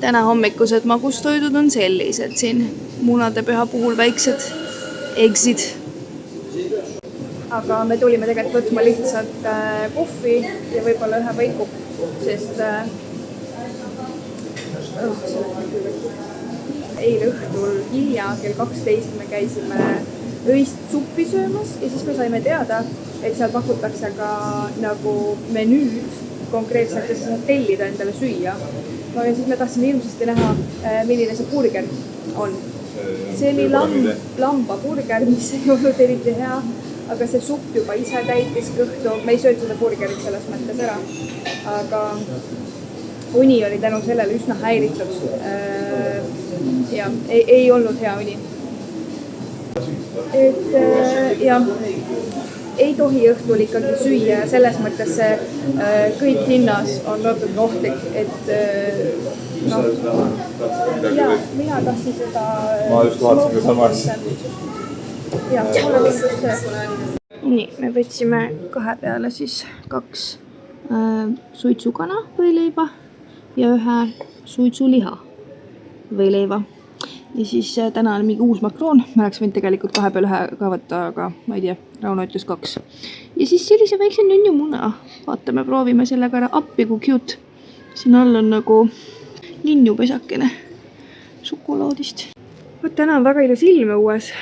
Täna hommikused magustoidud on sellised siin. Munadepüha puhul väiksed eksid. Aga me tulime tegelikult võtma lihtsalt kohvi ja võib-olla ühe võiku, sest eile õhtul hilja kell 12 me käisime öist suppi söömas ja siis me saime teada, et seal pakutakse ka nagu menüüd konkreetselt, et sa saad tellida endale süüa. No ja siis me tahtsime ilmsesti näha, milline see burger on. See oli lambaburger, mis ei olnud eriti hea, aga see supp juba ise täitis kõhtu. Me ei söönud seda burgerit selles mõttes ära, aga uni oli tänu sellele üsna häiritud. Ja ei olnud hea uni. Et ja ei tohi õhtul ikkagi süüa, selles mõttes see kõik hinnas on natuke ohtlik, et no, ja mina tahtsin seda ma just vaatasin ka samas. Ja, nii, me võtsime 2 peale siis 2 suitsukana võileiba ja 1 suitsuliha võileiba. Ja siis täna on mingi uus makroon. Me oleks võinud tegelikult 2 peale 1 ka võtta, aga ma ei tea, Rauno ütles 2. Ja siis sellise väikse nünju muna. Vaatame, proovime sellega ära appi, kui cute. Siin all on nagu linnupesakene šokolaadist. Võt, täna on väga ilus ilm õues.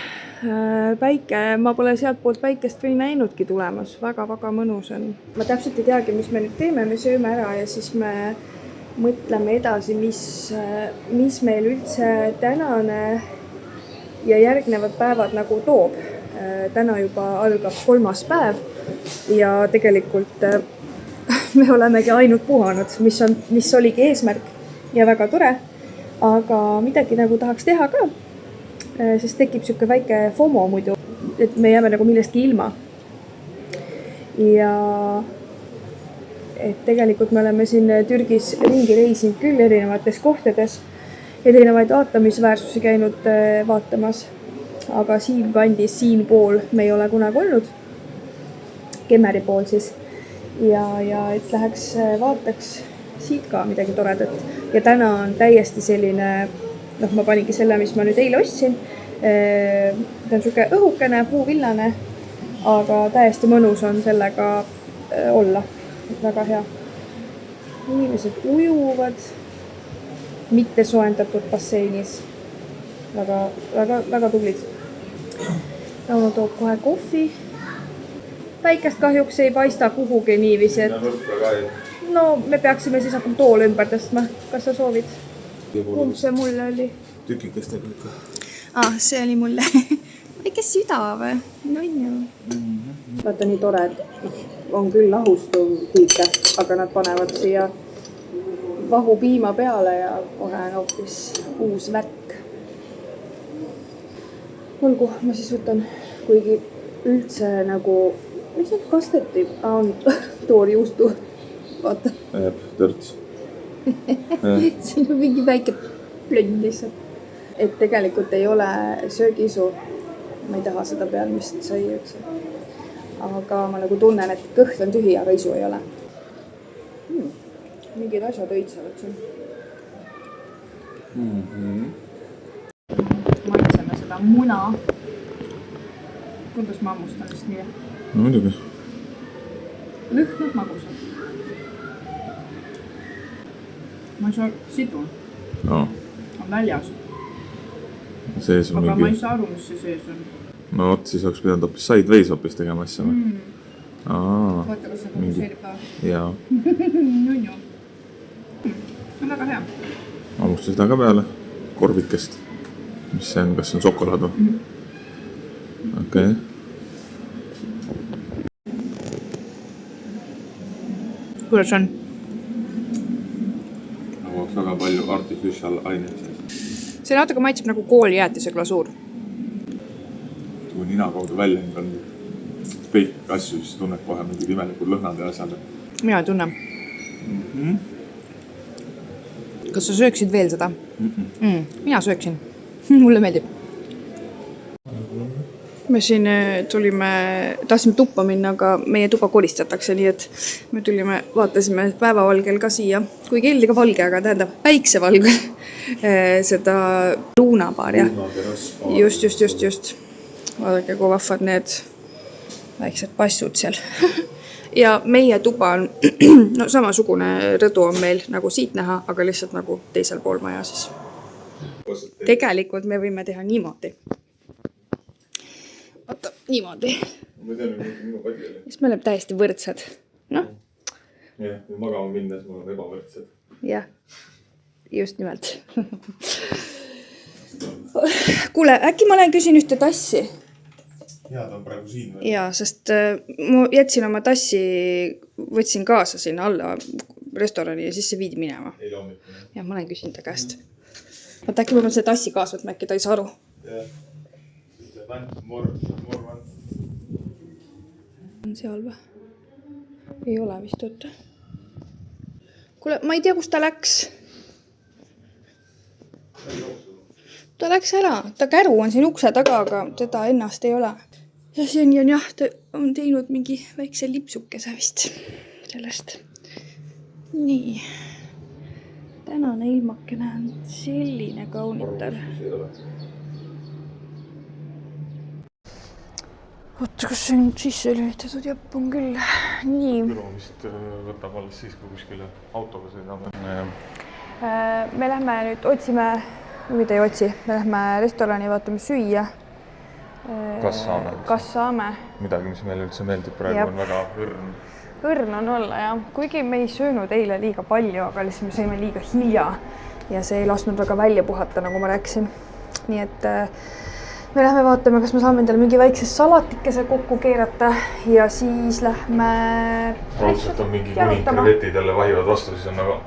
Päike, ma pole sealt poolt päikest veel näinudki tulemas. Väga-väga mõnus on. Ma täpselt ei teagi, mis me nüüd teeme. Me sööme ära ja siis me mõtleme edasi, mis meil üldse tänane ja järgnevad päevad nagu toob. Täna juba algab 3. päev ja tegelikult me olemegi ainult puhanud, mis oligi eesmärk ja väga tore, aga midagi nagu tahaks teha ka, sest tekib siuke väike FOMO muidu, et me jääme nagu millestki ilma. Ja et tegelikult me oleme siin Türgis ringi reisinud küll erinevates kohtades, erinevaid vaatamisväärsusi käinud vaatamas, aga siin kandis, siin pool me ei ole kunagi olnud, Kemmeri pool siis, ja et läheks vaataks siit ka midagi toredat. Ja täna on täiesti selline, ma paningi selle, mis ma nüüd eile ostsin, ta on siuke õhukene, puuvillane, aga täiesti mõnus on sellega olla. Väga hea. Inimesed ujuvad mitte soendatud basseinis. Väga tublid. Rauno toob kohe kohvi. Päikest kahjuks ei paista kuhugi niiviisi, et no me peaksime siis hakkama toole ümber tõstma. Kas sa soovid? Kumb see mulle oli? Tükikestega ikka. See oli mulle. Väike süda või? Nunju. Vaata nii tore, et on küll lahustuv tiike, aga nad panevad siia vahupiima peale ja kohe on hoopis uus värk. Olgu, ma siis võtan, kuigi üldse nagu, mis need kasteti? On toorjuustu. Vaata. Jääb, törts. Siin on mingi väike plönn lihtsalt. Et tegelikult ei ole söögisu. Ma ei taha seda peal, mis sai üldse. Aga ma nagu tunnen, et kõht on tühi, aga isu ei ole. Mingid asjad õitsevad siin. Maitseme seda muna. Kuidas ma ammustan vist nii? No muidugi. Lõhnab magusad. Ma ei saa sidun. No. On väljas. Sees on aga mingi... ma ei saa aru, mis see sees on. No vot, siis oleks pidanud hoopis sideways hoopis tegema asja. Vaata, kas see fokuseerib ka. Jaa. Nunju. On väga hea. Ammusta seda ka peale. Korvikest. Mis see on? Kas see on šokolaad või? Okei. Kuidas on? Nagu oleks väga palju artificial aineid. See natuke maitseb nagu koolijäätise glasuur. Kui nina kaudu välja on fake asju, siis tunned kohe mingid imelikud lõhnad ja asjad. Mina ei tunne. Kas sa sööksid veel seda? Mina sööksin. Mulle meeldib. Me siin tulime, tahtsime tuppa minna, aga meie tuba kolistatakse, nii et me tulime, vaatasime päevavalgel ka siia, kui kell ka valge, aga tähendab päiksevalge seda luunabaar, jah. Just. Vaadake, kui vahvad need väiksed passud seal. Ja meie tuba on, no samasugune rõdu on meil nagu siit näha, aga lihtsalt nagu teisel pool maja siis. Tegelikult me võime teha niimoodi. Oota, niimoodi. Ma tean, minu padjale. Siis me oleme täiesti võrdsed. Noh? Jah, kui magama minnes me oleme ebavõrdsed. Jah, just nimelt. Kuule, äkki ma lähen küsin ühte tassi? Jaa, ta on praegu siin. Jaa, sest ma jätsin oma tassi, võtsin kaasa sinna alla restorani ja siis see viidi minema. Ei loomikune. Ja ma lähen küsin ta käest. Vaata, äkki ma pean see tassi kaasa võtma, äkki ta ei saa aru. Jah. Morvan. On seal või? Ei ole vist oota. Kuule, ma ei tea, kus ta läks. Ta läks ära. Ta käru on siin ukse taga, aga teda ennast ei ole. Ja siin on jah, ta on teinud mingi väikse lipsukese vist sellest. Nii. Tänane ilmakene on selline kaunitar. Oota, kas see on sisse lülitatud jõpp on küll. Nii. Küro vist võtab alles siis, kui kuskile autoga sõidame. Me lähme nüüd otsime, mida ei otsi, me lähme restorani, vaatame süüa. Kas saame. Midagi, mis meile üldse meeldib, praegu on väga õrn. Õrn on olla, jah. Kuigi me ei söönud eile liiga palju, aga lihtsalt me sõime liiga hilja ja see ei lasknud väga välja puhata, nagu ma rääkisin. Nii et me lähme vaatame, kas me saame endale mingi väikse salatikese kokku keerata ja siis lähme... Raudselt on mingi kuni krevetid jälle vahivad vastu, siis on nagu...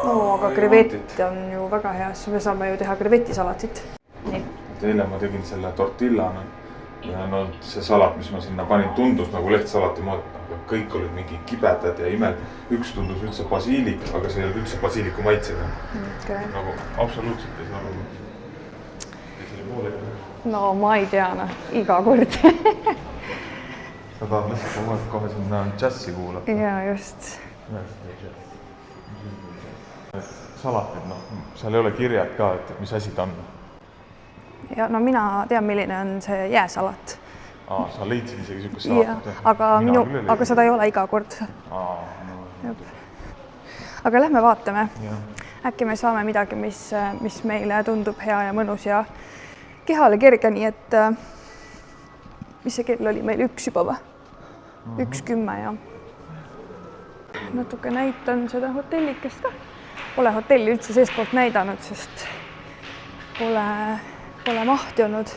No, aga krevett on ju väga hea, siis me saame ju teha krevetisalatit. Nii. Eile ma tegin selle tortillana ja no see salat, mis ma sinna panin, tundus nagu lehtsalati moodi. Kõik olid mingi kibedad ja imel. Üks tundus üldse basiilik, aga see ei olnud üldse basiiliku maitsega. Okay. Nagu absoluutselt ei saa aru. No ma ei tea, iga kord. Sa tahad lihtsalt kohe sinna džassi kuulata. Jaa, just. Salatid, seal ei ole kirjad ka, et mis asi ta on. Ja no mina tean, milline on see jääsalat. Sa leidsid isegi siukest salatit. Aga seda ei ole iga kord. Aga lähme vaatame. Äkki me saame midagi, mis meile tundub hea ja mõnus ja kehale kerge, nii et mis see kell oli meil 1 juba või? 1:10 ja natuke näitan seda hotellikest ka. Pole hotelli üldse seestpoolt näidanud, sest pole mahti olnud.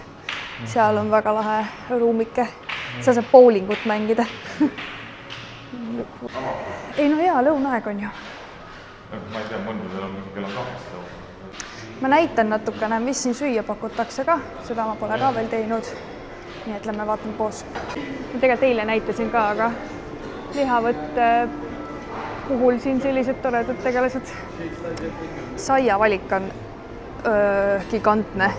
Seal on väga lahe ruumike. Sa saab bowlingut mängida. Ei no hea, lõunaaeg on ju. Ma ei tea, mõndadel on mingi kell 2. Ma näitan natukene, mis siin süüa pakutakse ka. Seda ma pole ka veel teinud. Nii et lähme vaatame koos. Ma tegelikult eile näitasin ka, aga lihavõtt puhul siin sellised toredad tegelased. Saia valik on gigantne.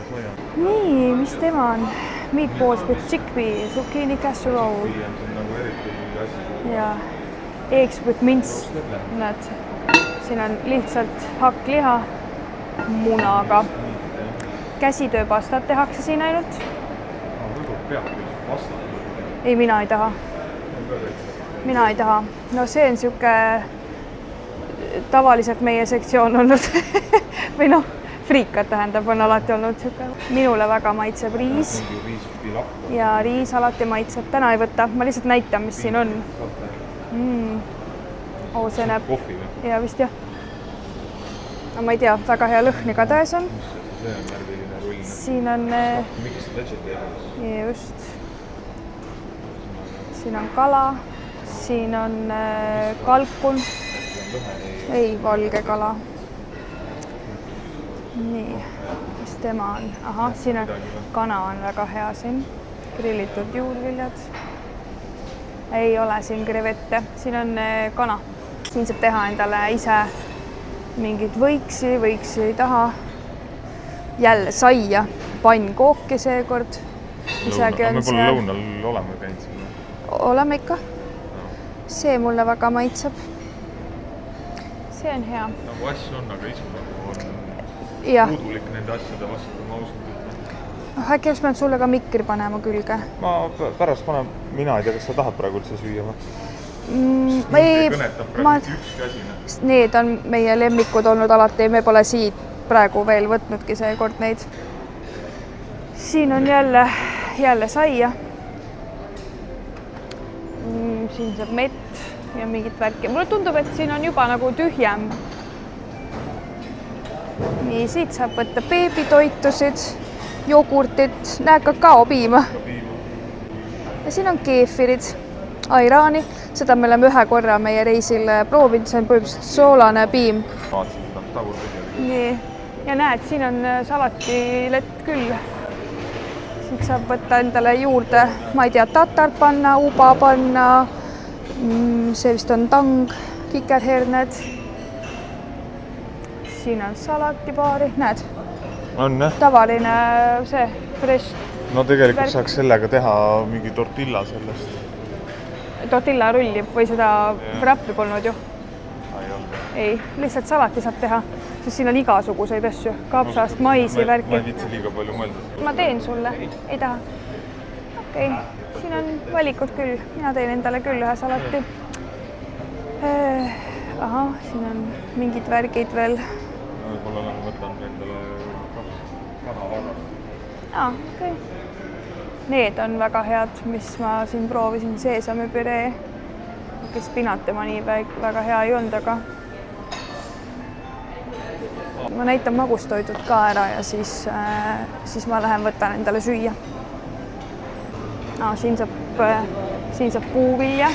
Nii, mis tema on? Meatballs with chickpea, zucchini casserole. Ja eggs with mince. Näed, siin on lihtsalt hakkliha munaga. Käsitööpastat tehakse siin ainult. Ei, mina ei taha. Mina ei taha. No see on siuke tavaliselt meie sektsioon olnud. Või noh, friikad tähendab, on alati olnud siuke. Minule väga maitseb riis. Ja riis alati maitseb. Täna ei võta. Ma lihtsalt näitan, mis siin on. See näeb. Ja vist jah. No, ma ei tea, väga hea lõhn igatahes on. Siin on just. Siin on kala, siin on kalkun. Ei, valge kala. Nii, mis tema on? Aha, siin on kana on väga hea siin. Grillitud juurviljad. Ei ole siin krevette, siin on kana. Siin saab teha endale ise mingid võiksi ei taha. Jälle saia, pannkooki seekord. me pole lõunal olema käinud siin. Oleme ikka. See mulle väga maitseb. See on hea. Nagu asju on, aga isu nagu on puudulik nende asjade vastu, ma usun. Äkki oleks peanud sulle ka mikri panema külge? Ma pärast panen, mina ei tea, kas sa tahad praegu üldse süüa või? Kõnetab praegu ükski asi. Need on meie lemmikud olnud alati, me pole siit praegu veel võtnudki seekord neid. Siin on jälle saia. Siin saab mett ja mingit värki. Mulle tundub, et siin on juba nagu tühjem. Nii, siit saab võtta beebitoitusid, jogurtit, näe kakaopiima. Ja siin on keefirid, airaani. Seda me oleme ühe korra meie reisil proovinud, see on põhimõtteliselt soolane piim. Vaatsin seda tagurpidi. Nii, ja näed, siin on salatilett küll. Siit saab võtta endale juurde, ma ei tea, tatart panna, uba panna, see vist on tang, kikerherned. Siin on salatipaari, näed? On, jah? Tavaline see, fresh. No tegelikult saaks sellega teha mingi tortilla sellest. Tortilla rulli või seda wrappi polnud ju? Ei, lihtsalt salati saab teha, sest siin on igasuguseid asju, kapsast, maisi, värki. Ma ei viitsi liiga palju mõelda. Ma teen sulle, ei taha. Okei, siin on valikud küll, mina teen endale küll ühe salati. Aha, siin on mingid värgid veel. Võib-olla nagu võtan endale kanavarrast. Okei. Need on väga head, mis ma siin proovisin, seesamipüree. Spinati ma nii väga hea ei olnud, aga ma näitan magustoidud ka ära ja siis ma lähen võtan endale süüa. Siin saab puuvilja,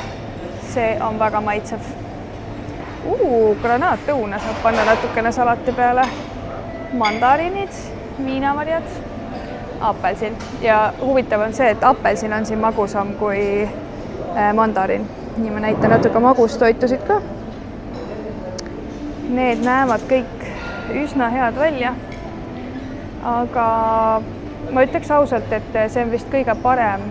see on väga maitsev. Granaatõuna saab panna natukene salati peale, mandariinid, viinamarjad, apelsin ja huvitav on see, et apelsin on siin magusam kui mandariin. Nii ma näitan natuke magustoitusid ka. Need näevad kõik üsna head välja, aga ma ütleks ausalt, et see on vist kõige parem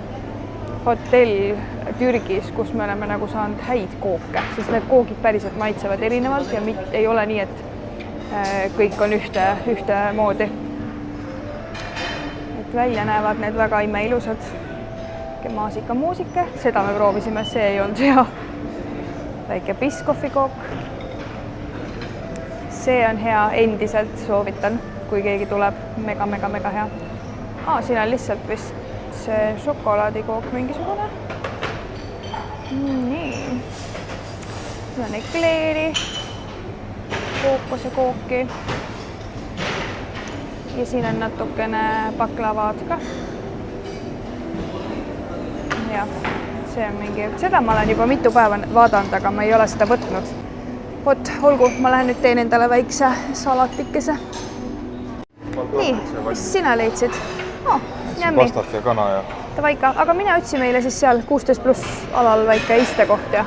hotell Türgis, kus me oleme nagu saanud häid kooke, sest need koogid päriselt maitsevad erinevalt ja ei ole nii, et kõik on ühte moodi. Et välja näevad need väga imeilusad. Maasikamuusike, seda me proovisime, see ei olnud hea. Väike biskofikook. See on hea, endiselt soovitan, kui keegi tuleb. Mega hea. Siin on lihtsalt vist see šokolaadikook mingisugune. Nii. Siin on ekleeri, kookosekooki. Ja siin on natukene baklavaad ka. Ja, see on mingi, seda ma olen juba mitu päeva vaadanud, aga ma ei ole seda võtnud. Vot, olgu, ma lähen nüüd teen endale väikse salatikese. Nii, mis sina leidsid? Pastat ja kana ja... Tavaika, aga mine otsi meile siis seal 16+ alal väike istekoht ja...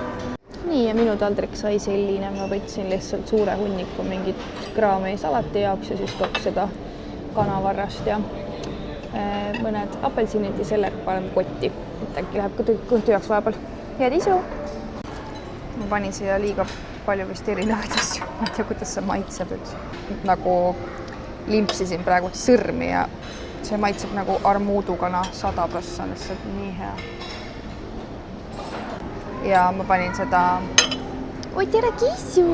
Nii, ja minu taldrik sai selline, ma võtsin lihtsalt suure hunniku mingit kraami salati jaoks ja siis 2 seda kanavarrast ja mõned apelsinid ja selle paneme kotti. Äkki läheb kõhtu jaoks vahepeal. Head isu! Ma panin siia liiga palju vist erinevaid asju. Ma ei tea, kuidas see maitseb. Nagu limpsisin praegu sõrmi ja see maitseb nagu armuudukana 100%, on lihtsalt nii hea. Ja ma panin seda... Oi, tere, Kiisu!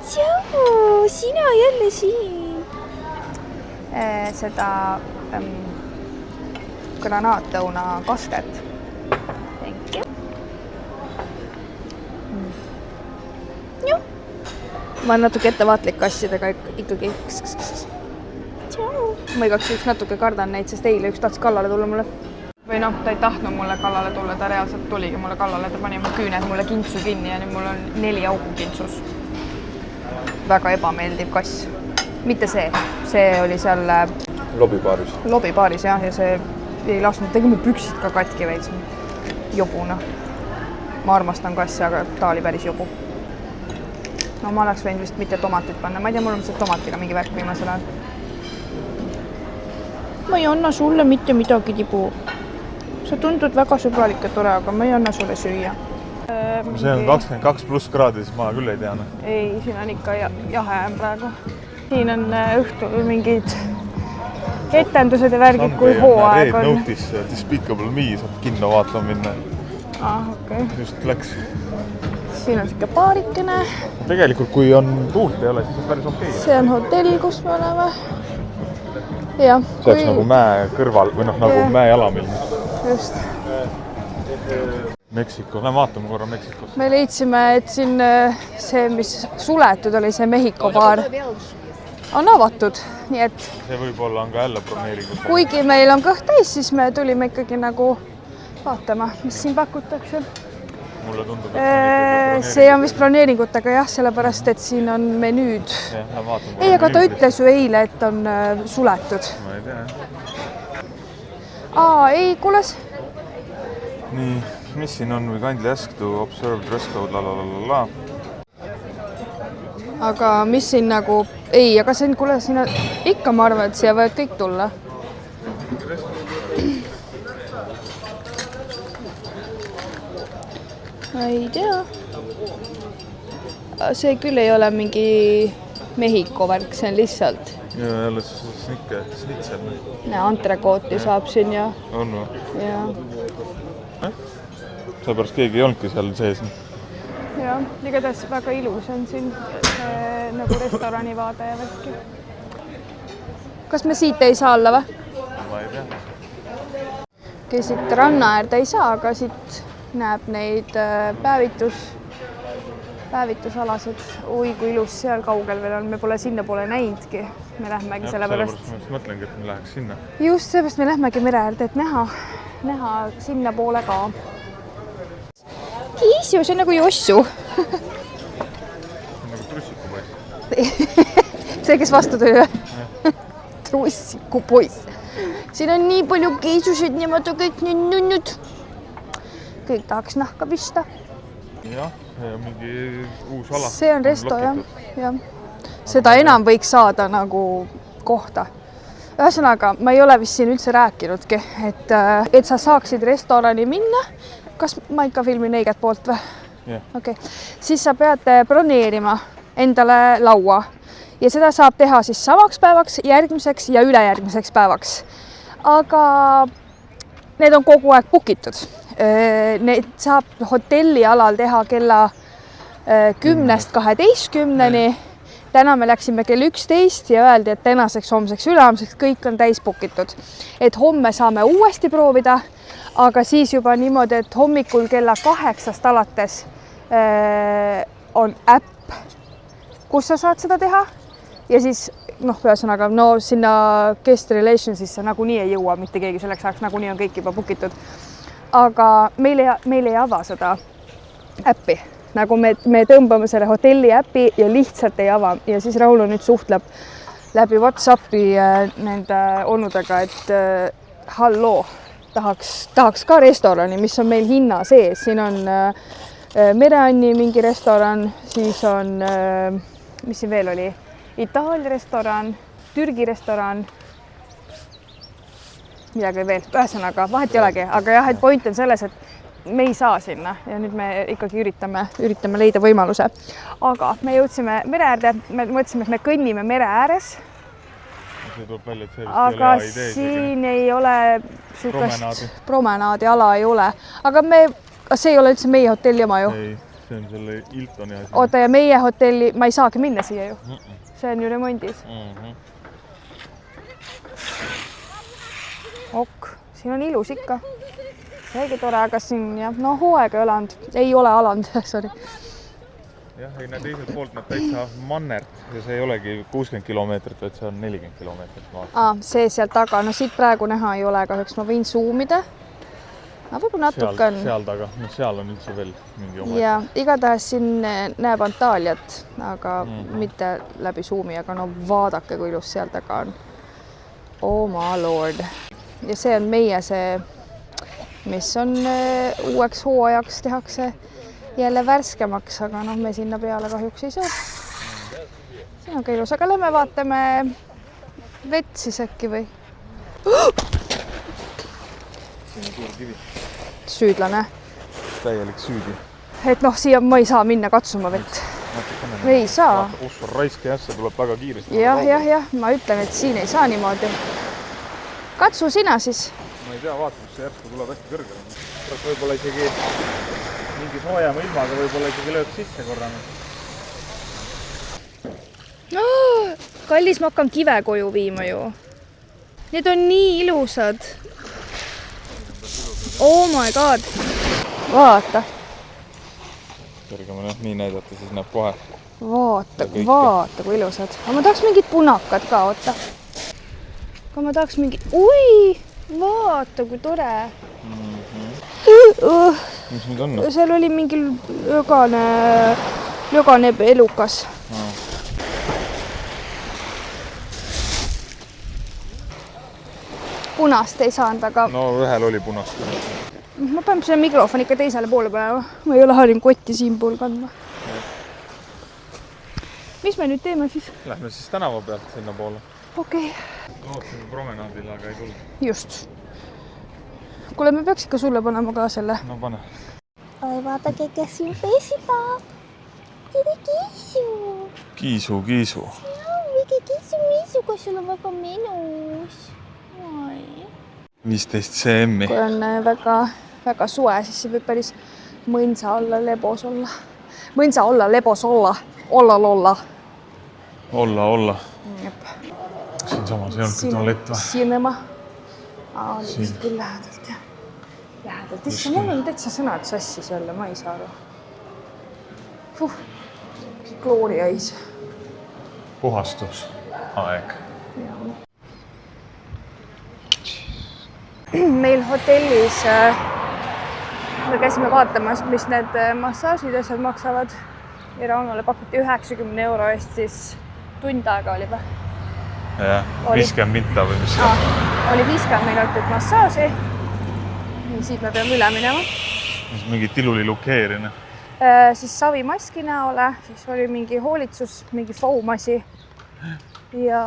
Tšau! Sina jälle siin! Seda... granaatõuna kastet. Thank you. Ma olen natuke ettevaatlik asjadega ikkagi. Ma igaks üks natuke kardan neid, sest eile üks tahtis kallale tulla mulle. Või noh, ta ei tahtnud mulle kallale tulla, ta reaalselt tuligi mulle kallale, ta pani mu küüned mulle kintsu kinni ja nüüd mul on 4 auku kintsus. Väga ebameeldiv kass. Mitte see oli seal... Lobipaaris, jah, ja see ei lasknud, tegi mu püksid ka katki veits jobuna. Ma armastan kassi, aga ta oli päris jobu. No ma oleks võinud vist mitte tomatit panna, ma ei tea, mul on see tomatiga mingi värk viimasel ajal. Ma ei anna sulle mitte midagi, Tibu. sa tundud väga sõbralik ja tore, aga ma ei anna sulle süüa. See on 22+ kraadi, siis ma küll ei tea. Ei, siin on ikka jahe praegu. Siin on õhtul mingid etendused ja värgid, kui hooaeg on. Red Notice Despicable Me saab kinno vaatama minna. Okei. Just läks. Siin on siuke paarikene. Tegelikult, kui on tuult ei ole, siis on päris okei. See on hotell, kus me oleme. Ja, see oleks nagu mäe kõrval või nagu mäe jalamil. Just. Meksiko, lähen vaatame korra Meksikos. Me leidsime, et siin see, mis suletud oli, see Mehhiko baar on avatud, nii et see võib-olla on ka jälle broneeringus. Kuigi meil on kõht täis, siis me tulime ikkagi nagu vaatama, mis siin pakutakse. Mulle tundub, et see on vist broneeringutega jah, sellepärast, et siin on menüüd. Ei, aga ta ütles ju eile, et on suletud. Ma ei tea. Ei, kuules. Nii, mis siin on? We kindly ask to observe dress code, lalalala. Aga mis siin nagu... Ei, aga see on, kuule, siin on... Ikka ma arvan, et siia võivad kõik tulla. Ma ei tea. See küll ei ole mingi Mehhiko värk, see on lihtsalt. Ja jälle snitsel. Antrekooti saab siin ja... On või? Ja. Seepärast keegi ei olnudki seal sees. Ja, igatahes väga ilus on siin nagu restorani vaade ja värki. Kas me siit ei saa alla või? Ma ei tea. Okei, siit ranna äärde ei saa, aga siit näeb neid päevitusalasid. Oi, kui ilus seal kaugel veel on. Me pole sinna poole näinudki. Me lähmegi sellepärast. Sellepärast ma mõtlengi, et me läheks sinna. Just sellepärast me lähmegi mere äärde, et näha sinna poole ka. Kiisu, see on nagu Jossu. Nagu trussikupoiss. See, kes vastu tuli või? Trussikupoiss. Siin on nii palju kiisusid, niimoodi kõik nunnud. Kõik tahaks nahka pista. Jah, see on mingi uus ala. See on resto, jah. Seda enam võiks saada nagu kohta. Ühesõnaga, ma ei ole vist siin üldse rääkinudki, et sa saaksid restorani minna. Kas ma ikka filmin õiget poolt või? Yeah. Okay. Siis sa pead broneerima endale laua ja seda saab teha siis samaks päevaks, järgmiseks ja ülejärgmiseks päevaks. Aga need on kogu aeg bookitud. Need saab hotellialal teha kella 10-12. Täna me läksime kell 11 ja öeldi, et tänaseks, homseks, ülehomseks kõik on täis bookitud. Et homme saame uuesti proovida, aga siis juba niimoodi, et hommikul kella 8 alates on äpp, kus sa saad seda teha. Ja siis, ühesõnaga, sinna guest relationsisse nagunii ei jõua, mitte keegi selleks ajaks, nagunii on kõik juba bookitud. Aga meil ei ava seda äppi. Nagu me tõmbame selle hotelli äpi ja lihtsalt ei ava. Ja siis Raulo nüüd suhtleb läbi WhatsAppi nende onudega, et halloo, tahaks ka restorani, mis on meil hinna sees. Siin on Mereanni mingi restoran, siis on, mis siin veel oli, Itaalia restoran, Türgi restoran, midagi veel, ühesõnaga, vahet ei olegi, aga jah, et point on selles, et me ei saa sinna ja nüüd me ikkagi üritame leida võimaluse. Aga me jõudsime mere äärde, me mõtlesime, et me kõnnime mere ääres. See tuleb välja, et see aga siin ei ole sukast promenaadi ala ei ole. Aga see ei ole üldse meie hotelli oma ju. Ei, see on selle Hiltoni asi. Oota, ja meie hotelli, ma ei saagi minna siia ju. See on ju remondis. Ok, siin on ilus ikka. Seegi tore, aga siin hooaega ei ole alanud, sorry. Jah, ei näe teiselt poolt näeb täitsa mannert ja see ei olegi 60 kilomeetrit, vaid see on 40 kilomeetrit. See seal taga, siit praegu näha ei ole, kahjuks ma võin zoomida. Võib-olla natuke on. Seal taga, seal on üldse veel mingi oma. Ja igatahes siin näeb Antaaliat, aga mitte läbi zoomi, aga vaadake, kui ilus seal taga on. Oh my lord. Ja see on meie see, mis on uueks hooajaks tehakse jälle värskemaks, aga me sinna peale kahjuks ei saa. Siin on ka ilus, aga lähme vaatame vett siis äkki või? siin on suur kivi. Süüdlane. Täielik süüdi. Et noh, siia ma ei saa minna katsuma vett. Ei saa. Ussu raiske jah, see tuleb väga kiiresti. Jah, ma ütlen, et siin ei saa niimoodi. Katsu sina siis. Ma ei tea, vaata, kus see järsku tuleb hästi kõrgele. Võib-olla isegi mingi soojama ilmaga võib-olla isegi lööb sisse korra. Kallis, ma hakkan kive koju viima ju. Need on nii ilusad. Oh my god. Vaata. Kõrgema nii näidata, siis näeb kohe. Vaata kui ilusad. Aga ma tahaks mingid punakad ka, oota. Aga ma tahaks mingi... Ui! Vaata kui tore. Mis nüüd on? Seal oli mingi lögane elukas. Punast ei saanud, aga... No ühel oli punast. Ma pean selle mikrofoni ikka teisele poole panema. Ma ei ole harjunud kotti siin pool kandma. Mis me nüüd teeme siis? Lähme siis tänava pealt sinna poole. Okei. Lootsime promenaadile, aga ei tulnud. Just. Kuule, me peaks ikka sulle panema ka selle. No pane. Oi, vaadake, kes siin pesitab. Tere, Kiisu. Kiisu. Mikä Kiisu, kun sulla on väga menus. Oi. 15 cm. Kui on väga suve, siis see võib päris mõnsa olla lebos olla. Mõnsa olla, lebos olla. Olla. Jep. Siin samas ei olnud tualett või? Sinema. Lihtsalt küll lähedalt, jah. Lähedalt. Issa, mul on täitsa sõnad sassis jälle, ma ei saa aru. Klooriais. Puhastus. Aeg. Meil hotellis me käisime vaatamas, mis need massaažid asjad maksavad. Ja Raunole pakuti 90 € eest, siis tund aega oli või? Jah, 50 minta või mis? Oli 50 minutit massaaži. Siit me peame üle minema. Mingi tilulilukeerine. Siis savimaski näole, siis oli mingi hoolitsus, mingi foamasi ja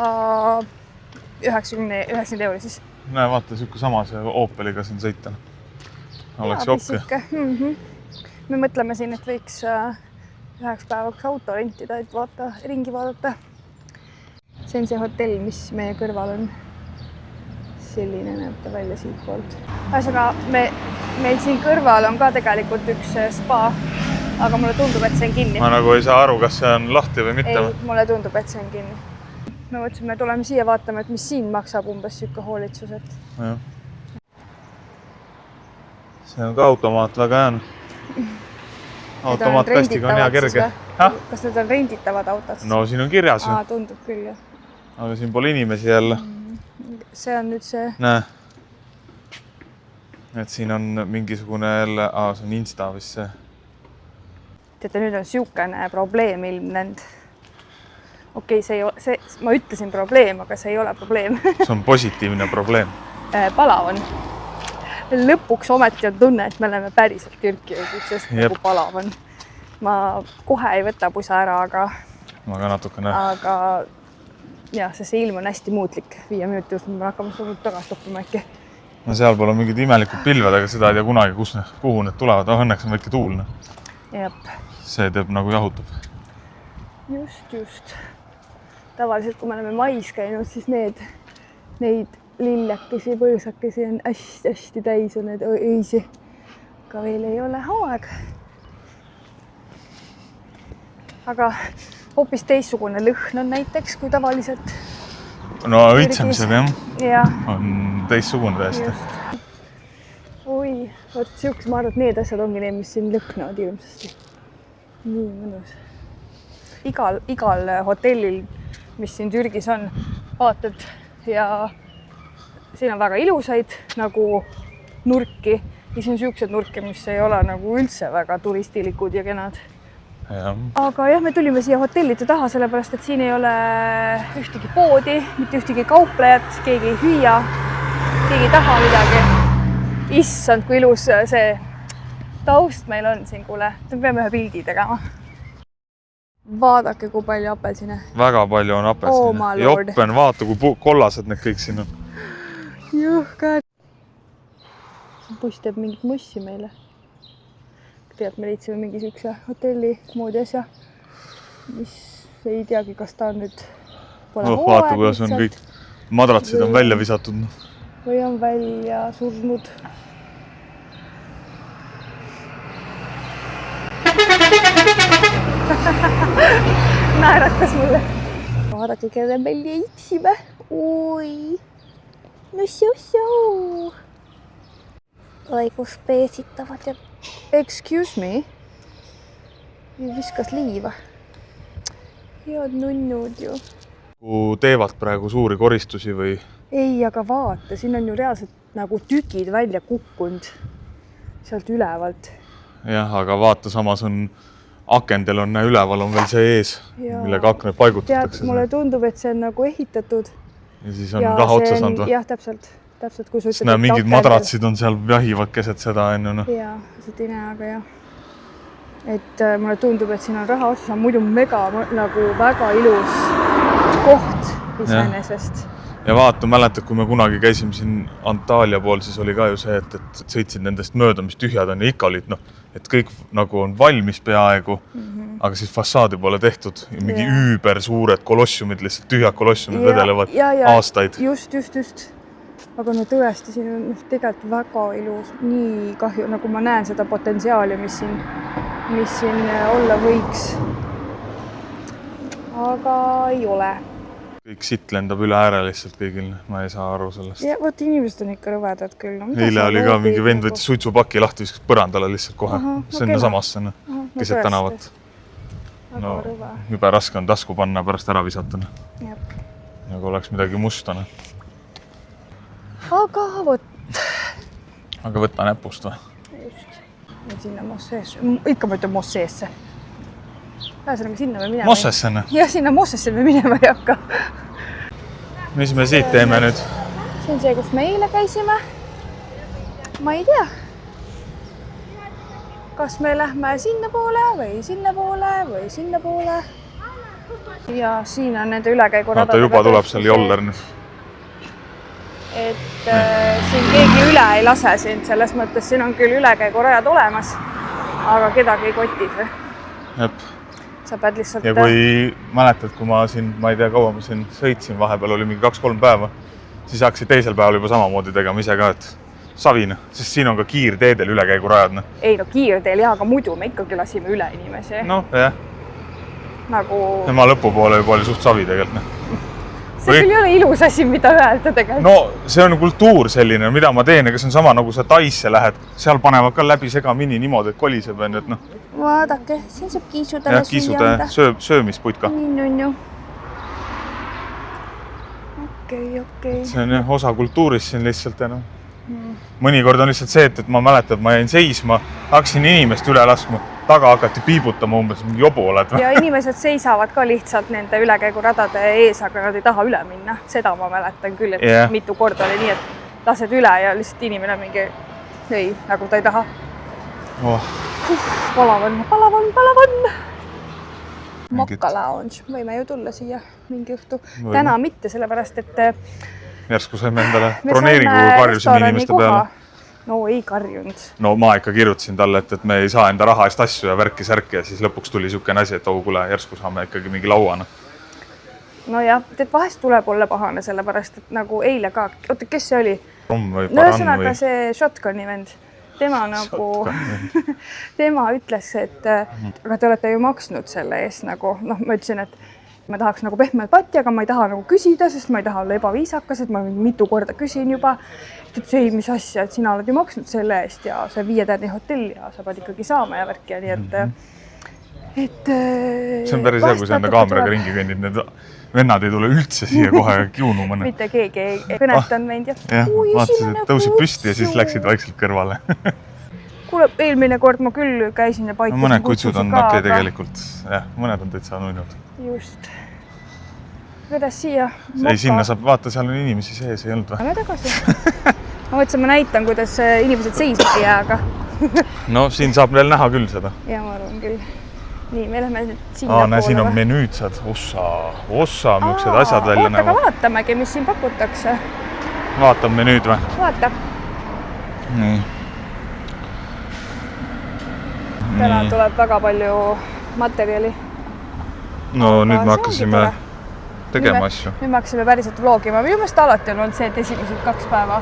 90 € siis. Näe, vaata, siuke sama see Opeliga siin sõita. Oleks joppi. Me mõtleme siin, et võiks üheks päevaks auto rentida, et vaata, ringi vaadata. See on see hotell, mis meie kõrval on. Selline näeb ta välja siit poolt. Ühesõnaga, meil siin kõrval on ka tegelikult üks spa, aga mulle tundub, et see on kinni. Ma nagu ei saa aru, kas see on lahti või mitte. Ei, mulle tundub, et see on kinni. Me mõtlesime, et tuleme siia vaatama, et mis siin maksab umbes siuke hoolitsuset. Ja. See on ka automaat väga hea. Automaatkastiga on hea kerge. Kas need on renditavad autod? No siin on kirjas ju. Tundub küll, jah. Aga siin pole inimesi jälle. See on nüüd see... Näe. Et siin on mingisugune jälle... see on Insta vist see. Teate, nüüd on siukene probleem ilmnenud. Okei, ma ütlesin probleem, aga see ei ole probleem. See on positiivne probleem. Palav on. Lõpuks ometi on tunne, et me oleme päriselt Türki jõudnud, sest nagu palav on. Ma kohe ei võta pusa ära, aga... Ma ka natukene. Aga jah, see ilm on hästi muutlik. 5 minuti just me hakkame seda tagasi toppima äkki. No seal pole mingid imelikud pilved, aga seda ei tea kunagi, kuhu need tulevad. Õnneks on väike tuul. Jep. See teeb nagu jahutab. Just. Tavaliselt, kui me oleme mais käinud, siis neid lillekesi, põõsakesi on hästi täis on need öisi. Aga veel ei ole hooaeg. Aga hoopis teissugune lõhn on näiteks, kui tavaliselt. No õitsemisega jah. On teissugune täiesti. Oi, võt siuks, ma arvan, et need asjad ongi need, mis siin lõhnavad ilmsesti. Nii mõnus. Igal hotellil, mis siin Türgis on, vaatad ja siin on väga ilusaid nagu nurki. Ja siin on siuksed nurki, mis ei ole nagu üldse väga turistilikud ja kenad. Ja. Aga jah, me tulime siia hotellide taha, sellepärast, et siin ei ole ühtegi poodi, mitte ühtegi kauplejat, keegi ei hüüa, keegi ei taha midagi. Issand, kui ilus see taust meil on siin, kuule. Me peame ühe pildi tegema. Vaadake, kui palju apelsine. Väga palju on apelsine. Joppen, vaata, kui kollased need kõik siin on. Juhkad. Buss teeb mingit mussi meile. Tead, me leidsime mingi siukse hotelli moodi asja, mis ei teagi, kas ta on nüüd pole vaata, kuidas on kõik madratsid on välja visatud. Või on välja surnud. Naeratas mulle. Vaadake, kelle meil leidsime. Oi. No so. Oi, kus peesitavad ja... Excuse me. Viskas liiva. Head nunnud ju. Teevad praegu suuri koristusi või? Ei, aga vaata, siin on ju reaalselt nagu tükid välja kukkunud sealt ülevalt. Jah, aga vaata, samas on akendel on üleval on veel see ees, millega akned paigutatakse. Tead, mulle tundub, et see on nagu ehitatud. Ja siis on raha otsa saanud või? Jah, täpselt. Kui sa ütled, mingid madratsid on seal jahivad keset seda enne. No. Jaa, see ei näe, aga jah. Et mulle tundub, et siin on raha otsa saanud muidu nagu väga ilus koht iseenesest. Ja vaata, mäletad, kui me kunagi käisime siin Antalya pool, siis oli ka ju see, et sõitsid nendest mööda, mis tühjad on ja ikka olid, et kõik nagu on valmis peaaegu, aga siis fassaadi pole tehtud. Ja mingi üüber suured kolossiumid, lihtsalt tühjad kolossiumid vedelevad aastaid. Just. Aga no tõesti, siin on tegelikult väga ilus, nii kahju, nagu ma näen seda potentsiaali, mis siin olla võiks. Aga ei ole. Kõik sitt lendab üle ääre lihtsalt kõigil, ma ei saa aru sellest. Ja võt inimesed on ikka rõvedad küll. Eile oli ka mingi vend võttis suitsupaki lahti, viskas põrandale lihtsalt kohe. Sinna samasse, keset tänavat. No, juba raske on tasku panna pärast ära visata. Nagu oleks midagi mustane. Aga võt. Aga võtta näpust või? Just. Ja sinna Mosseesse. Ikka ma ütlen Mosseesse. Pääseme sinna me minema. Mossesse? Jah, sinna Mossesse me minema ei hakka. Mis me siit teeme nüüd? See on see, kus me eile käisime. Ma ei tea. Kas me lähme sinna poole või sinna poole või sinna poole. Ja siin on nende ülekäiguradadega. Vaata, juba tuleb seal joller nüüd. Et siin keegi üle ei lase sind, selles mõttes siin on küll ülekäigurajad olemas, aga kedagi ei koti see. Jep. Sa pead lihtsalt... Ja kui mäletad, kui ma siin, ma ei tea, kaua ma siin sõitsin, vahepeal oli mingi 2-3 päeva, siis hakkasid teisel päeval juba samamoodi tegema ise ka, et savina, sest siin on ka kiirteedel ülekäigurajad. Ei, no kiirteel jah, aga muidu me ikkagi lasime üle inimesi. No, jah. Nagu... Ma lõpupoole juba oli suht savi tegelikult. See küll ei ole ilus asi, mida öelda tegelikult. No, see on kultuur selline, mida ma teen, aga see on sama nagu sa Taisse lähed. Seal panevad ka läbi segamini niimoodi, et koliseb. Et no. Vaadake, siin saab kiisudele süüa anda. Söömisputka. Nii on ju. Okei. See on osa kultuurist siin lihtsalt. Mõnikord on lihtsalt see, et ma mäletan, et ma jäin seisma, hakkasin inimest üle laskma, taga hakati piibutama umbes, mingi jobu oled. Ja inimesed seisavad ka lihtsalt nende ülekäiguradade ees, aga nad ei taha üle minna. Seda ma mäletan küll, et mitu korda oli nii, et lased üle ja lihtsalt inimene mingi ei, nagu ta ei taha. Palavan. Mokka lounge. Võime ju tulla siia mingi õhtu. Täna mitte, sellepärast, et järsku saime endale broneeringu karjusime inimeste peale. No ei karjunud. No ma ikka kirjutasin talle, et me ei saa enda raha eest asju ja värki-särki ja siis lõpuks tuli siukene asi, et kuule, järsku saame ikkagi mingi lauana. No jah, et vahest tuleb olla pahane, sellepärast, et nagu eile ka. Oota, kes see oli? Rom või Paran või? No ühesõnaga see shotgun'i vend. Tema nagu, tema ütles, et aga te olete ju maksnud selle eest nagu, noh, ma ütlesin, et ma tahaks nagu pehmet patti, aga ma ei taha nagu küsida, sest ma ei taha olla ebaviisakas, et ma mitu korda küsin juba. Et see, mis asja, et sina oled ju maksnud selle eest ja see 5-täärni hotell ja sa pead ikkagi saama ja värki ja nii, et see on päris hea, kui sa enda kaameraga ringi kõnnid, need vennad ei tule üldse siia kohe kiunuma. Mitte keegi ei kõnetan meid. Jah, vaatasid, et tõusid püsti ja siis läksid vaikselt kõrvale. Kuule, eelmine kord ma küll käisin ja paitasin mõned kutsud on okei tegelikult. Jah, mõned on täitsa nunnud. Just. Kuidas siia? Ei, sinna saab vaata, seal on inimesi sees, ei olnud või? Lähe tagasi. Ma mõtlesin, ma näitan, kuidas inimesed seisma ei jää, aga... No, siin saab veel näha küll seda. Ja, ma arvan küll. Nii, me lähme sinna poole. Näe, siin on menüüd saad. Ossa, miuksed asjad välja näevad. Aga vaatamegi, mis siin pakutakse. Vaatab menüüd või? Vaata. Nii. täna tuleb väga palju materjali. No nüüd me hakkasime tegema asju. Nüüd me hakkasime päriselt vlogima. Minu meelest alati on olnud see, et esimesed 2 päeva.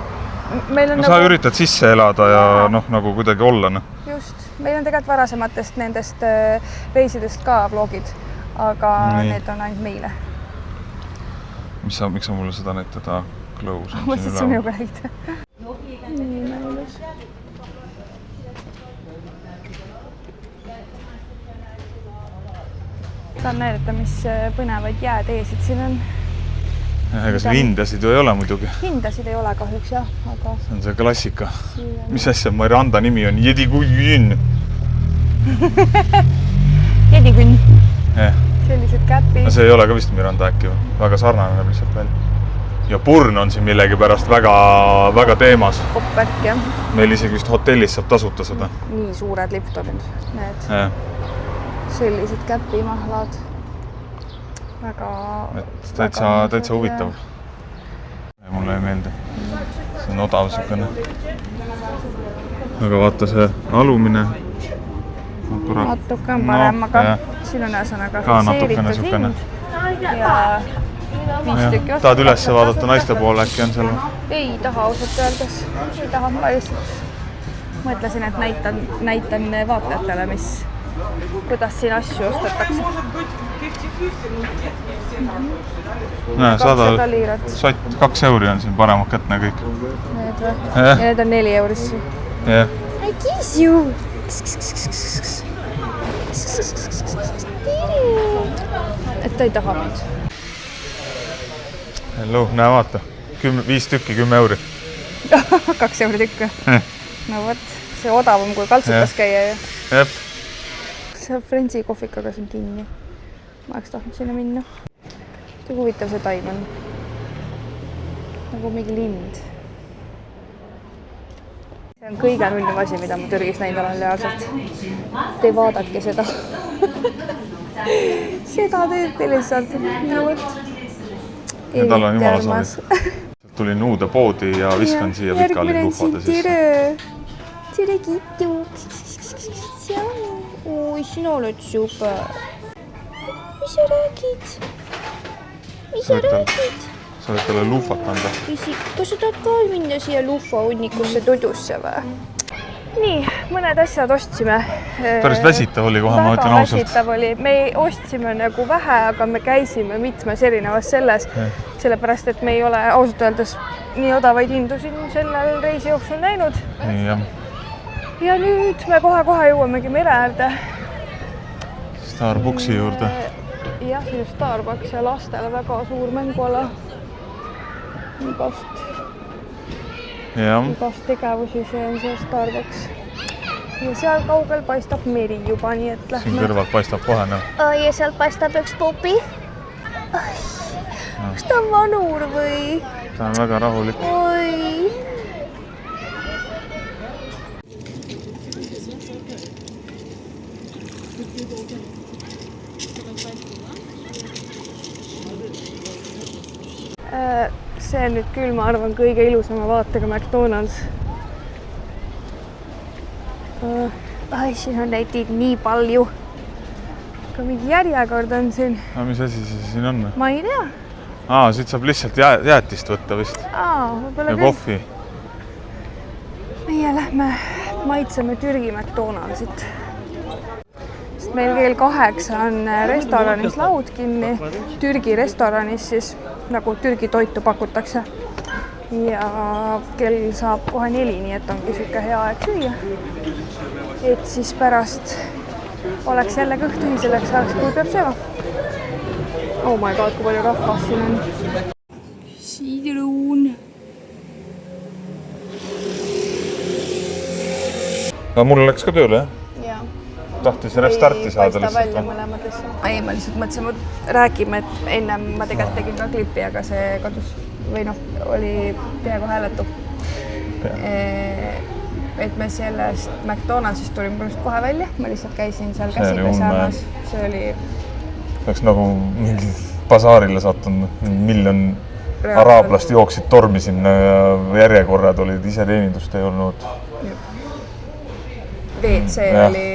Sa üritad sisse elada ja nagu kuidagi olla. Just. Meil on tegelikult varasematest nendest reisidest ka vlogid, aga need on ainult meile. Miks sa mulle seda näitada Close? Mõtlesid sa minuga räägida? Nii mõelus. Saan näidata, mis põnevaid jääteesid siin on. Ega siin hindasid ju ei ole muidugi. Hindasid ei ole kahjuks, jah, aga... See on see klassika. Mis asja Miranda nimi on? Jedikünn. Jedikünn. Eh. Sellised käpid. See ei ole ka vist Miranda äkki. Väga sarnane näeb lihtsalt veel. Ja Purn on siin millegi pärast väga teemas. Hoppvärk, jah. Meil isegi vist hotellis saab tasuta seda. Nii suured Liptonid. Need. Sellised käpimahlad. Täitsa huvitav. Mulle ei meeldi. See on odav sükene. Aga vaata see alumine. Natuke on parem, aga siin on ühesõnaga fikseeritud hind. Ja 5 tükki tahad üles vaadata naiste poole äkki on seal? Ei taha ausalt öeldes. Ei taha, ma lihtsalt mõtlesin, et näitan vaatajatele, kuidas siin asju ostetakse. Saad 2 euri on siin paremad kätne kõik. Need või? Ja need on 4 eurisse. I kiss you! Et ta ei taha meid. Hello, näe vaata. 5 tükki 10 euri. 2 euri tükk. No võt, see odavam kui kaltsutas käia ju. Jep. See Frenzi kohvikaga siin kinni. Ma oleks tahtnud sinna minna. See huvitav see taim on. Nagu mingi lind. See on kõige nullim asi, mida ma Türgis näinud olen reaalselt. Te vaadatke seda. Seda tüüpi lihtsalt. No võt. Tal on jumala saavi. Tulin uude poodi ja viskan siia pikali luhvade sisse. Tere Kitu. Oi, sina oled super. Mis sa räägid? Sa võid talle luhvat anda. Kas sa tahad ka minna siia luhva hunnikusse tudusse või? Nii, mõned asjad ostsime. Päris väsitav oli kohe, ma ütlen ausalt. Väsitav oli. Me ostsime nagu vähe, aga me käisime mitmes erinevas selles. Sellepärast, et me ei ole ausalt öeldes nii odavaid hindu siin sellel reisi jooksul näinud. Nii, jah. Ja nüüd me kohe jõuamegi mere äärde. Starbucksi juurde. Jah, siin on Starbucks ja lastele väga suur mänguala. Igast tegevusi, see on see Starbucks. Ja seal kaugel paistab meri juba, nii et lähme. Siin kõrvalt paistab kohe, noh. Ja seal paistab üks pupi. Kas ta on vanur või? Ta on väga rahulik. Oi. See on nüüd küll, ma arvan, kõige ilusama vaatega McDonald's. Siin on neid nii palju. Ka mingi järjekord on siin. Mis asi see siin on? Ma ei tea. Siit saab lihtsalt jäätist võtta vist. Ja kohvi. Meie lähme maitseme Türgi McDonald'sit. Meil kell 8 on restoranis laud kinni. Türgi restoranis siis nagu Türgi toitu pakutakse. Ja kell saab kohe 4, nii et ongi siuke hea aeg süüa. Et siis pärast oleks jälle kõht tühi selleks ajaks, kui peab sööma. Oh my god, kui palju rahvast siin on. Siidruun. Aga mul läks ka tööle, jah? Tahtis restarti saada lihtsalt. Ei, ma lihtsalt mõtlesin, et räägime, et ennem ma tegelikult tegin ka klippi, aga see kadus või oli peaaegu hääletu. Et me sellest McDonald'sist tulime kohe välja, ma lihtsalt käisin seal käsipesamas. See oli... Läks nagu mingi basaarile sattunud, 1 miljon araablast jooksid tormi sinna ja järjekorrad olid, ise teenindust ei olnud. WC oli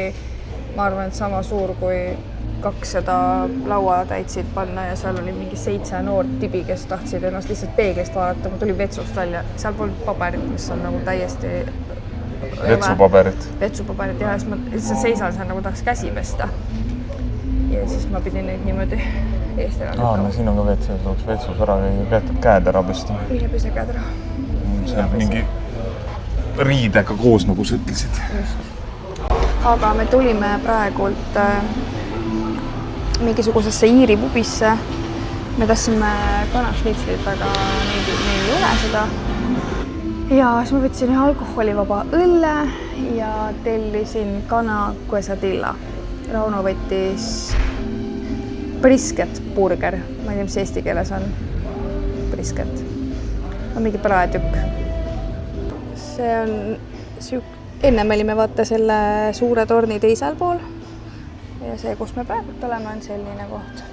ma arvan, et sama suur kui 200 laua täitsid panna ja seal oli mingi 7 noort tibi, kes tahtsid ennast lihtsalt peeglist vaadata. Ma tulin vetsust välja. Seal polnud paberit, mis on nagu täiesti... Vetsupaberit, jah. Siis ma lihtsalt seisan seal nagu tahaks käsi pesta. Ja siis ma pidin neid niimoodi eest ära lükkama. No siin on ka vetsus, tuleks vetsus ära käed ära pesta. Mine pese käed ära. See on mingi riidega koos, nagu sa ütlesid. Just. Aga me tulime praegult mingisugusesse Iiri pubisse. Me tahtsime kanašniitsit, aga neil ei ole seda. Ja siis ma võtsin alkoholivaba õlle ja tellisin kana quesadilla. Rauno võttis brisket burger. Ma ei tea, mis eesti keeles on. Brisket. On mingi praetükk. See on enne me olime vaata selle suure torni teisel pool. Ja see, kus me praegult oleme, on selline koht.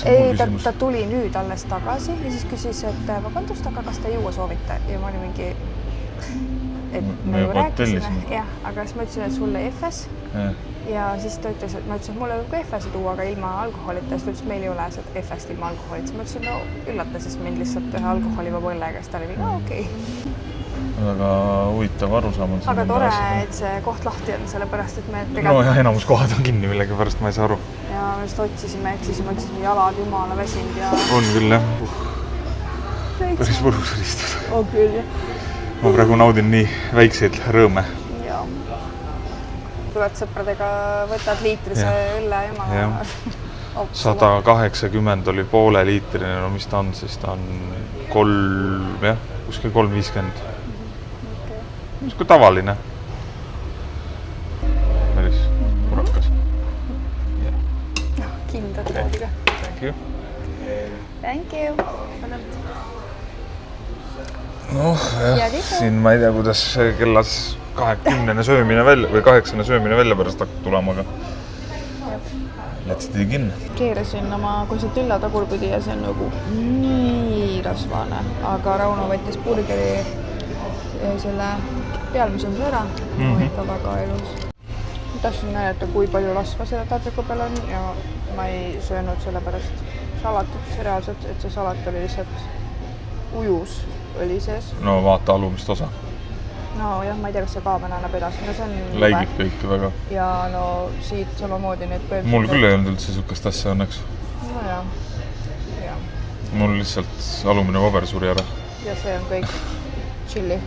Ei, ta tuli nüüd alles tagasi ja siis küsis, et vabandust, aga kas te juua soovite? Ja ma olin mingi, et me ju rääkisime. Jah, aga siis ma ütlesin, et sulle EFS. Ja siis ta ütles, et ma ütlesin, et mulle võib ka EFS-i tuua, aga ilma alkoholita. Siis ta ütles, et meil ei ole EFS-t ilma alkoholit. Siis ma ütlesin, no üllata siis mind lihtsalt ühe alkoholivaba õllega. Siis ta oli mingi, okei. Väga huvitav arusaam on. Aga tore, et see koht lahti on, sellepärast, et me No jah, enamus kohad on kinni, millega pärast ma ei saa aru. Ja me just otsisime jalad jumala väsinud ja... On küll, jah. Päris võrus on istuda. On küll, jah. Ma praegu naudin nii väikseid rõõme. Jaa. Tuled sõpradega, võtad liitrise õlle jumala. 180 oli poole liitrine, no mis ta on, siis ta on 3, jah, kuskil 3,50. Mis kui tavaline. Päris murakas. Kindad koodiga. Thank you. Thank you. Noh, jah, siin ma ei tea, kuidas kellas 20 söömine välja või 8 söömine välja pärast hakkab tulema, aga let's dig in. Keerasin oma quesadilla tagurpidi ja see on nagu nii rasvane, aga Rauno võttis burgeri selle pealmisõmse ära. Ikka väga elus. Ma tahtsin näidata, kui palju rasva selle taldriku peal on ja ma ei söönud selle pärast salatit reaalselt, et see salat oli lihtsalt ujus oli sees. No vaata alumist osa. No jah, ma ei tea, kas see kaamera annab edasi. No see on läigib kõik väga. Ja no siit samamoodi need põhimõtteliselt... Mul küll ei olnud üldse sukast asja õnneks. No jah. Mul lihtsalt alumine paber suri ära. Ja see on kõik chilli.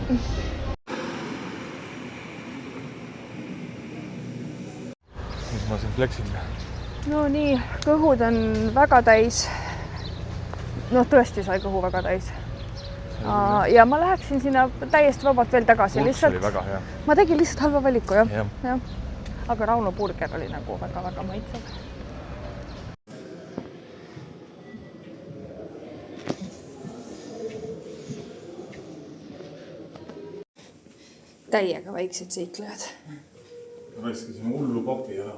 Mis ma siin fleksin? No nii, kõhud on väga täis. No tõesti sai kõhu väga täis. Ja ma läheksin sinna täiesti vabalt veel tagasi. Kurks oli väga hea. Ma tegin lihtsalt halva valiku, jah. Aga Rauno burger oli nagu väga maitsev. Täiega väiksed seiklejad. Ma raiskasin hullu papi ära.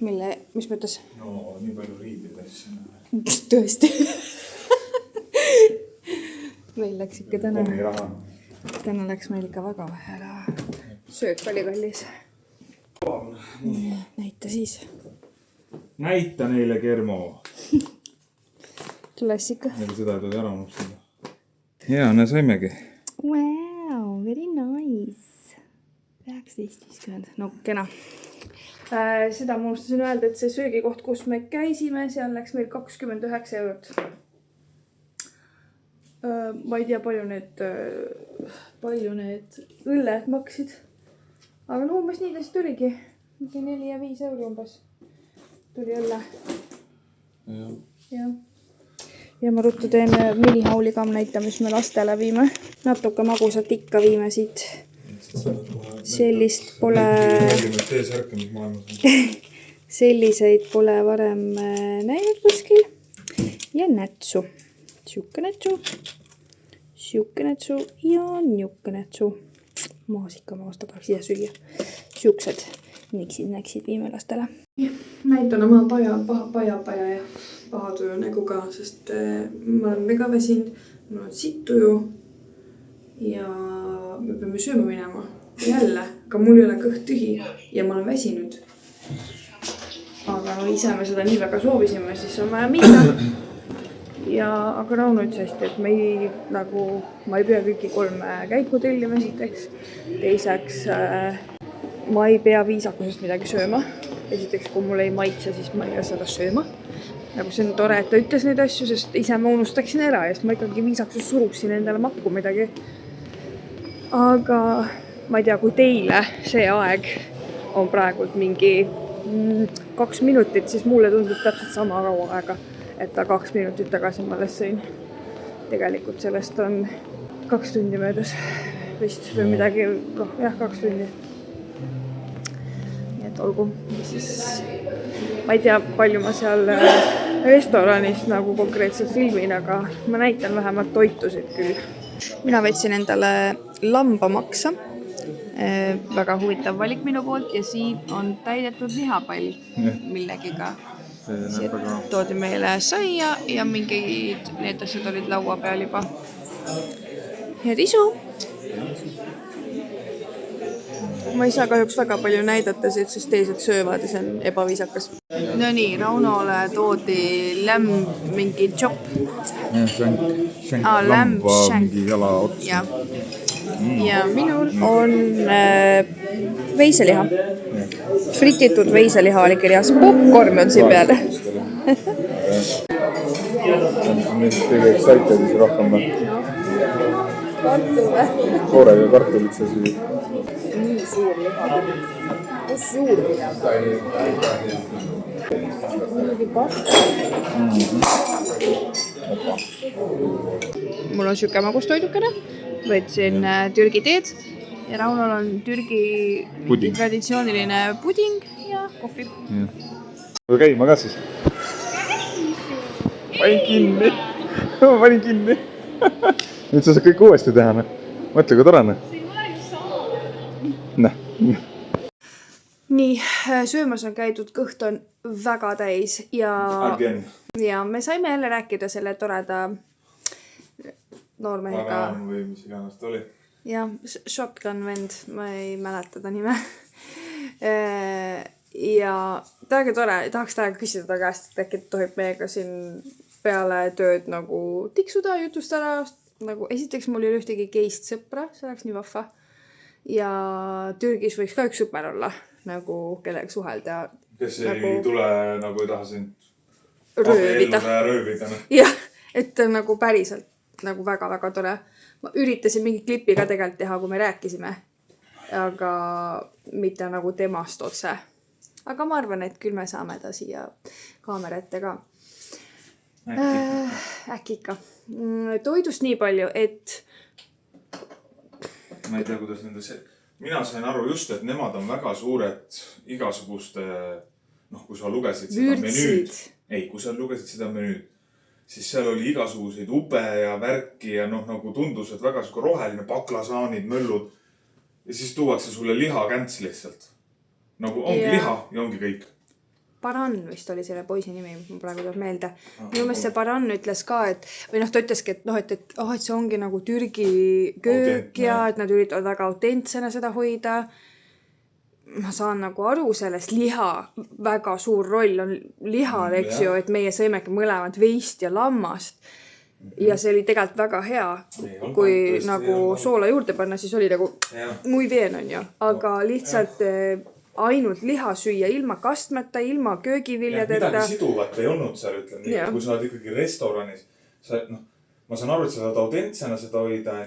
Mille, mis mõttes? No, nii palju riidid asja. Tõesti. Meil läks ikka täna läks meil ikka väga vähe ära. Söök oli kallis. Näita siis. Näita neile, Germo. Klassika. Neile seda ei tohi ära unustada. Hea, ne saimegi. Wow, very nice. 19.50. No kena. Seda ma unustasin öelda, et see söögikoht, kus me käisime, seal läks meil 29 eurot. Ma ei tea, palju need õlled maksid. Aga no umbes nii tõesti tuligi. 4 ja 5 euro umbes tuli õlle. Ja ma ruttu teen minihauli ka näita, mis me lastele viime. Natuke magusat ikka viime siit. Sellist pole... Selliseid pole varem näinud kuskil. Ja nätsu. Siuke nätsu ja niuke nätsu. Maasika maasta tahaks ise süüa. Siuksed niksid viime lastele. Näitan oma paja ja paha tuju nägu ka, sest ma olen mega väsinud. Mul on sittuju ja me peame sööma minema. Jälle, aga mul ei ole kõht tühi ja ma olen väsinud. Aga no ise me seda nii väga soovisime, siis on vaja minna. Ja aga Rauno ütles hästi, et ma ei pea kõiki 3 käiku tellima esiteks. Teiseks, ma ei pea viisakusest midagi sööma. Esiteks, kui mul ei maitse, siis ma ei pea seda sööma. Nagu see on tore, et ta ütles neid asju, sest ise ma unustaksin ära ja siis ma ikkagi viisakuses suruksin endale makku midagi. Aga ma ei tea, kui teile see aeg on praegult mingi 2 minutit, siis mulle tundub täpselt sama kaua aega, et ta 2 minutit tagasi ma alles sõin. Tegelikult sellest on 2 tundi möödas vist või midagi, 2 tundi. Nii et olgu, siis ma ei tea, palju ma seal restoranis nagu konkreetselt filmin, aga ma näitan vähemalt toitusid küll. Mina võtsin endale lambamaksa. Väga huvitav valik minu poolt ja siin on täidetud lihapall millegiga. Toodi meile saia ja mingid need asjad olid laua peal juba. Head isu! Ma ei saa kahjuks väga palju näidata, sest teised söövad ja see on ebaviisakas. No nii, Raunole toodi lämb mingi chop. Lamba mingi jala ots. Ja minul on veiseliha. Frititud veiseliha oli kirjas. Popcorn on siin peale. Mis kõige excited rohkem või? Kartul või? Koorega kartulit sa süüd. Nii suur liha. Kus suur liha? Mingi kartul. Mul on siuke magustoidukene. Võtsin Türgi teed ja Raunol on Türgi traditsiooniline puding ja kohvi. Või käima ka siis? Panin kinni. Ma panin kinni. Nüüd sa saad kõik uuesti teha. Mõtle, kui tore. Nii, söömas on käidud, kõht on väga täis ja me saime jälle rääkida selle toreda noormehega. Või mis iganes ta oli. Ja, shotgun vend, ma ei mäleta ta nime. Ja täiega tore, tahaks täiega küsida ta käest, et äkki tohib meiega siin peale tööd nagu tiksuda, jutustada. Nagu esiteks mul ei ole ühtegi geist sõpra, see oleks nii vahva. Ja Türgis võiks ka üks sõper olla, nagu kellega suhelda. Kes ei tule, nagu ei taha sind röövida. Jah, et nagu päriselt nagu väga-väga tore. Ma üritasin mingi klipi ka tegelikult teha, kui me rääkisime. Aga mitte nagu temast otse. Aga ma arvan, et küll me saame ta siia kaamera ette ka. Äkki ikka. Toidust nii palju, et ma ei tea, kuidas nende see... Mina sain aru just, et nemad on väga suured igasuguste, kui sa lugesid seda menüüd. Ei, kui sa lugesid seda menüüd, siis seal oli igasuguseid ube ja värki ja nagu tundus, et väga roheline baklasaanid, möllud. Ja siis tuuakse sulle lihakänts lihtsalt. Nagu ongi liha ja ongi kõik. Baran vist oli selle poisi nimi, ma praegu tuleb meelde. Minu meelest see Baran ütles ka, et ta ütleski, et see ongi nagu Türgi köök ja et nad üritavad väga autentsena seda hoida. Ma saan nagu aru sellest liha, väga suur roll on lihal, eks ju, et meie sõimegi mõlemad veist ja lammast. Ja see oli tegelikult väga hea, kui nagu soola juurde panna, siis oli nagu muy bien on ju, aga lihtsalt ainult liha süüa ilma kastmeta, ilma köögiviljadeta. Midagi siduvat ei olnud seal, ütleme nii, kui sa oled ikkagi restoranis. Ma saan aru, et sa saad autentsena seda hoida,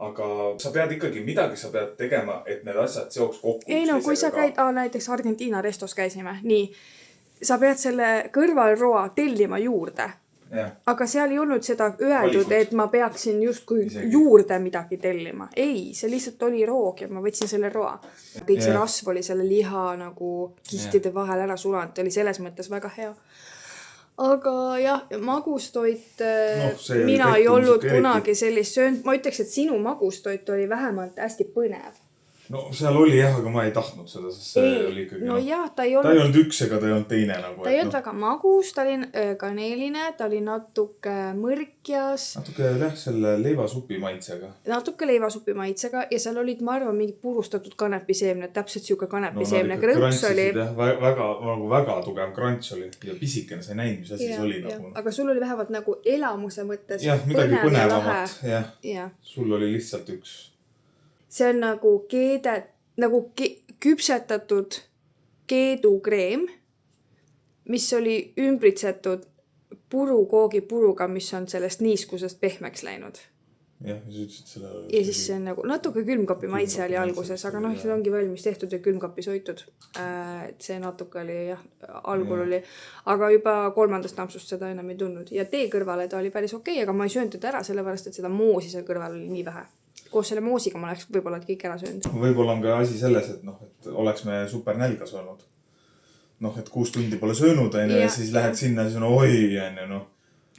aga sa pead ikkagi midagi sa pead tegema, et need asjad seoks kokku. Ei no, kui sa käid, näiteks Argentiina restos käisime, nii, sa pead selle kõrvalroa tellima juurde. Aga seal ei olnud seda öeldud, et ma peaksin justkui juurde midagi tellima. Ei, see lihtsalt oli roog ja ma võtsin selle roa. Kõik see rasv oli selle liha nagu kihtide vahel ära sulanud. Oli selles mõttes väga hea. Aga jah, magustoit, mina ei olnud kunagi sellist söönud. Ma ütleks, et sinu magustoit oli vähemalt hästi põnev. no seal oli jah, aga ma ei tahtnud seda, sest see oli ikkagi no jah, ta ei ta ei olnud üks ega ta ei olnud teine nagu. Ta ei olnud väga magus, ta oli kaneeline, ta oli natuke mõrkjas. Natuke jah, selle leivasupi maitsega. Natuke leivasupi maitsega ja seal olid, ma arvan, mingid purustatud kanepiseemned, täpselt siuke kanepiseemne krõnts oli. Väga tugev krants oli ja pisikene, sa ei näinud, mis asi see oli nagu. Aga sul oli vähemalt nagu elamuse mõttes. Jah, midagi põnevamat. Jah. Sul oli lihtsalt üks. See on nagu küpsetatud keedukreem, mis oli ümbritsetud koogipuruga, mis on sellest niiskusest pehmeks läinud. Jah, ja sa ütlesid selle... Ja siis see on nagu natuke külmkapi maitse oli alguses, aga noh, see ongi valmis tehtud ja külmkapis hoitud. See natuke oli jah, algul oli, aga juba 3. nampsust seda enam ei tulnud. Ja tee kõrvale ta oli päris okei, aga ma ei söönud teda ära, sellepärast, et seda moosi seal kõrval oli nii vähe. Koos selle moosiga ma oleks võib-olla kõik ära söönud. Võib-olla on ka asi selles, et oleks me super nälga söönud. Et 6 tundi pole söönud ja siis lähed sinna ja siis oi.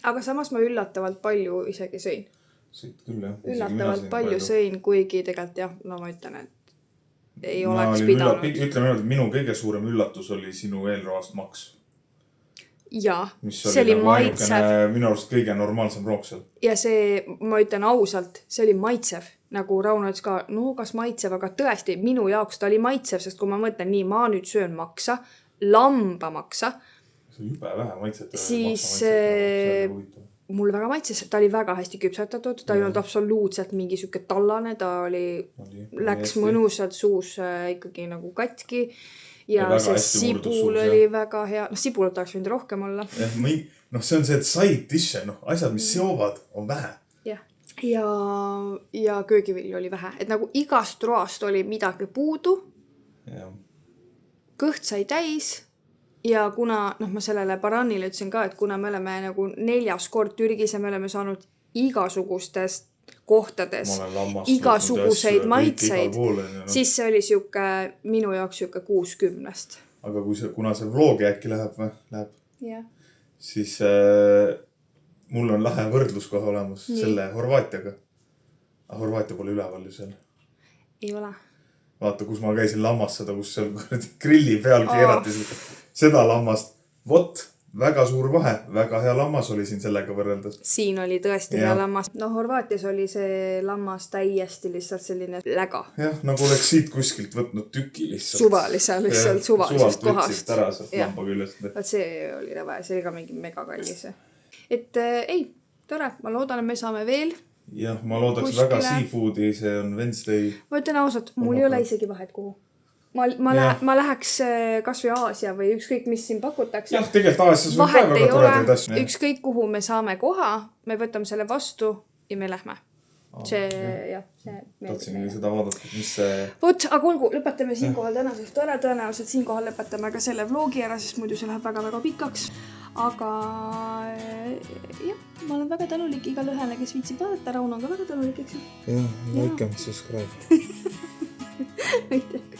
Aga samas ma üllatavalt palju isegi sõin. Sõid küll jah. Üllatavalt palju sõin, kuigi tegelikult jah, no ma ütlen, et ei oleks pidanud. Ütleme, et minu kõige suurem üllatus oli sinu eelroast maks. Ja, see oli nagu maitsev. Minu arust kõige normaalsem rook seal. Ja see, ma ütlen ausalt, see oli maitsev. Nagu Rauno ütles ka, no kas maitsev, aga tõesti minu jaoks ta oli maitsev, sest kui ma mõtlen nii, ma nüüd söön maksa, lambamaksa. See oli jube vähe maitset. Siis mul väga maitses, ta oli väga hästi küpsetatud, ta ei olnud absoluutselt mingi süke tallane, ta läks mõnusalt suus ikkagi nagu katki. Ja see sibul oli väga hea. Sibulat oleks võinud rohkem olla. See on see, et side dish, asjad, mis seovad, on vähe. Ja köögivilju oli vähe. Et nagu igast roast oli midagi puudu. Kõht sai täis. Ja kuna, ma sellele Baranile ütlesin ka, et kuna me oleme nagu 4. kord Türgis ja me oleme saanud igasugustest kohtades igasuguseid maitseid, siis see oli minu jaoks 60. Aga kuna see vlogi äkki läheb, siis mul on lahe võrdlus kohe olemas selle Horvaatiaga. Aga Horvaatia pole üleval ju seal. Ei ole. Vaata, kus ma käisin lammassada, kus seal grilli peal keerati seda lammast. Vot, väga suur vahe. Väga hea lammas oli siin sellega võrreldes. Siin oli tõesti hea lammas. No Horvaatias oli see lammas täiesti lihtsalt selline läga. Jah, nagu oleks siit kuskilt võtnud tüki lihtsalt. Suvalisest kohast. Suvalt ära sealt lamba küljest. See oli rõve, see oli ka mingi megakallis. Et ei, tore, ma loodan, et me saame veel. Jah, ma loodaks väga seafoodi, see on Wednesday. Ma ütlen ausalt, mul ei ole isegi vahet kuhu. Ma läheks kas või Aasia või ükskõik, mis siin pakutakse. Jah, tegelikult Aasias võib ka väga toredaid asju. Ükskõik, kuhu me saame koha, me võtame selle vastu ja me lähme. Tahtsin seda vaadata, mis see... Vot, aga olgu, lõpetame siinkohal tänasest ära. Tõenäoliselt siinkohal lõpetame ka selle vlogi ära, sest muidu see läheb väga-väga pikaks. Aga jah, ma olen väga tänulik igale ühele, kes viitsib vaadata. Rauno on ka väga tänulik, eks ju? Jah, like and subscribe. Aitäh.